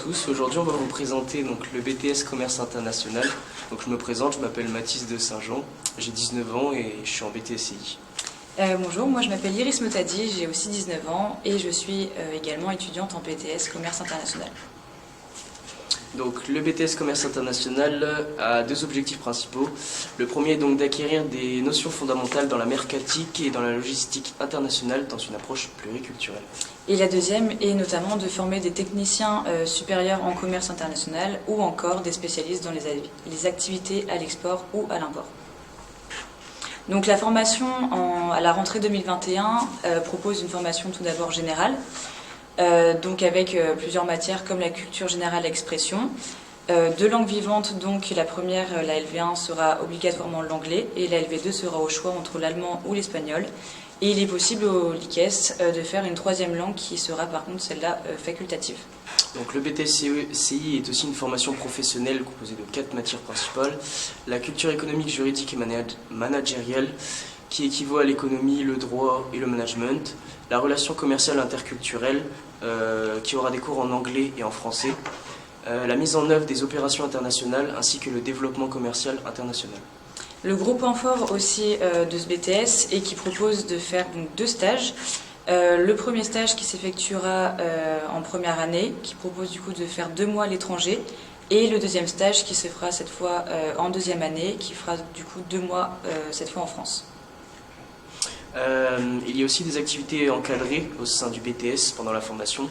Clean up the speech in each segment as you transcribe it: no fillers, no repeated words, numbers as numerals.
tous, aujourd'hui on va vous présenter donc, le BTS Commerce International. Donc, je me présente, je m'appelle Mathis de Saint-Jean, j'ai 19 ans et je suis en BTSCI. Bonjour, moi je m'appelle Iris Motadi, j'ai aussi 19 ans et je suis également étudiante en BTS Commerce International. Donc, le BTS Commerce International a deux objectifs principaux. Le premier est donc d'acquérir des notions fondamentales dans la mercatique et dans la logistique internationale dans une approche pluriculturelle. Et la deuxième est notamment de former des techniciens supérieurs en commerce international ou encore des spécialistes dans les activités à l'export ou à l'import. Donc la formation à la rentrée 2021 propose une formation tout d'abord générale, donc avec plusieurs matières comme la culture générale expression, deux langues vivantes, donc la première, la LV1, sera obligatoirement l'anglais et la LV2 sera au choix entre l'allemand ou l'espagnol. Et il est possible au LICES de faire une troisième langue qui sera par contre celle-là facultative. Donc, le BTSCI est aussi une formation professionnelle composée de 4 matières principales. La culture économique, juridique et managériale, qui équivaut à l'économie, le droit et le management. La relation commerciale interculturelle, qui aura des cours en anglais et en français. La mise en œuvre des opérations internationales ainsi que le développement commercial international. Le gros point fort aussi de ce BTS est qu'il propose de faire donc 2 stages. Le premier stage qui s'effectuera en première année, qui propose du coup de faire 2 mois à l'étranger, et le deuxième stage qui se fera cette fois en deuxième année, qui fera du coup 2 mois cette fois en France. Il y a aussi des activités encadrées au sein du BTS pendant la formation,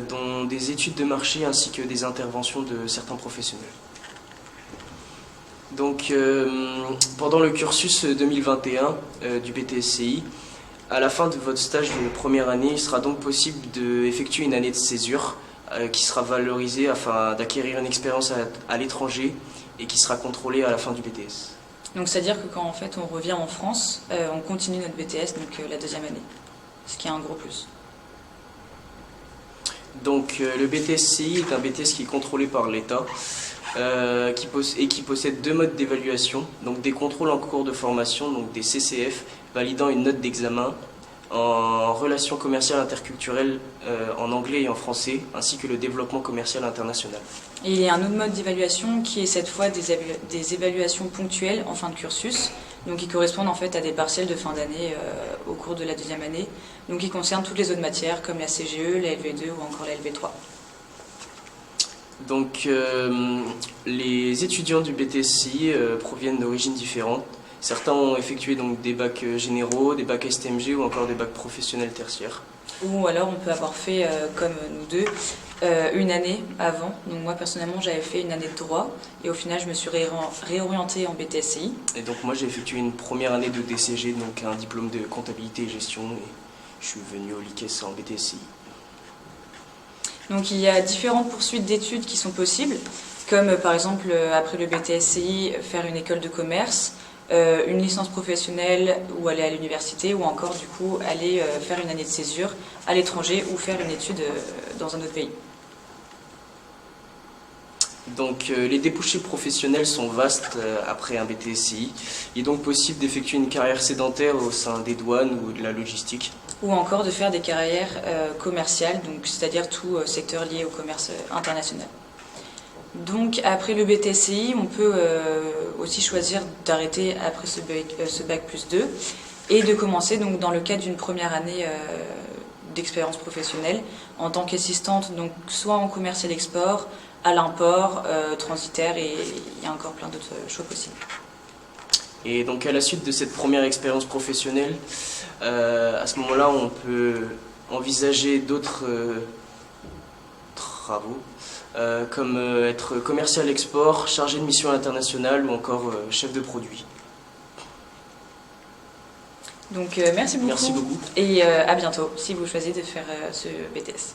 dont des études de marché ainsi que des interventions de certains professionnels. Donc, pendant le cursus 2021 du BTSCI, à la fin de votre stage de première année, il sera donc possible d'effectuer une année de césure qui sera valorisée afin d'acquérir une expérience à l'étranger et qui sera contrôlée à la fin du BTS. Donc c'est-à-dire que quand en fait on revient en France, on continue notre BTS, donc la deuxième année, ce qui est un gros plus. Donc le BTSCI est un BTS qui est contrôlé par l'État qui possède 2 modes d'évaluation, donc des contrôles en cours de formation, donc des CCF, validant une note d'examen en relations commerciales interculturelles en anglais et en français, ainsi que le développement commercial international. Et il y a un autre mode d'évaluation qui est cette fois des évaluations ponctuelles en fin de cursus, donc qui correspondent en fait à des partiels de fin d'année au cours de la deuxième année, donc qui concernent toutes les autres matières comme la CGE, la LV2 ou encore la LV3. Donc les étudiants du BTSCI proviennent d'origines différentes. Certains ont effectué donc des bacs généraux, des bacs STMG ou encore des bacs professionnels tertiaires. Ou alors on peut avoir fait, comme nous deux, une année avant. Donc moi personnellement j'avais fait une année de droit et au final je me suis réorientée en BTSCI. Et donc moi j'ai effectué une première année de DCG, donc un diplôme de comptabilité et gestion, et je suis venu au LICES en BTSCI. Donc il y a différentes poursuites d'études qui sont possibles, comme par exemple après le BTSCI faire une école de commerce, une licence professionnelle ou aller à l'université, ou encore du coup aller faire une année de césure à l'étranger ou faire une étude dans un autre pays. Donc les débouchés professionnels sont vastes après un BTSCI. Il est donc possible d'effectuer une carrière sédentaire au sein des douanes ou de la logistique. Ou encore de faire des carrières commerciales, donc c'est-à-dire tout secteur lié au commerce international. Donc après le BTSCI, on peut aussi choisir d'arrêter après ce bac plus 2 et de commencer donc dans le cadre d'une première année d'expérience professionnelle en tant qu'assistante, donc soit en commercial export, à l'import, transitaire, et il y a encore plein d'autres choix possibles. Et donc à la suite de cette première expérience professionnelle, à ce moment-là on peut envisager d'autres travaux, comme être commercial export, chargé de mission internationale ou encore chef de produit. Donc merci beaucoup. Merci beaucoup. Et à bientôt si vous choisissez de faire ce BTS.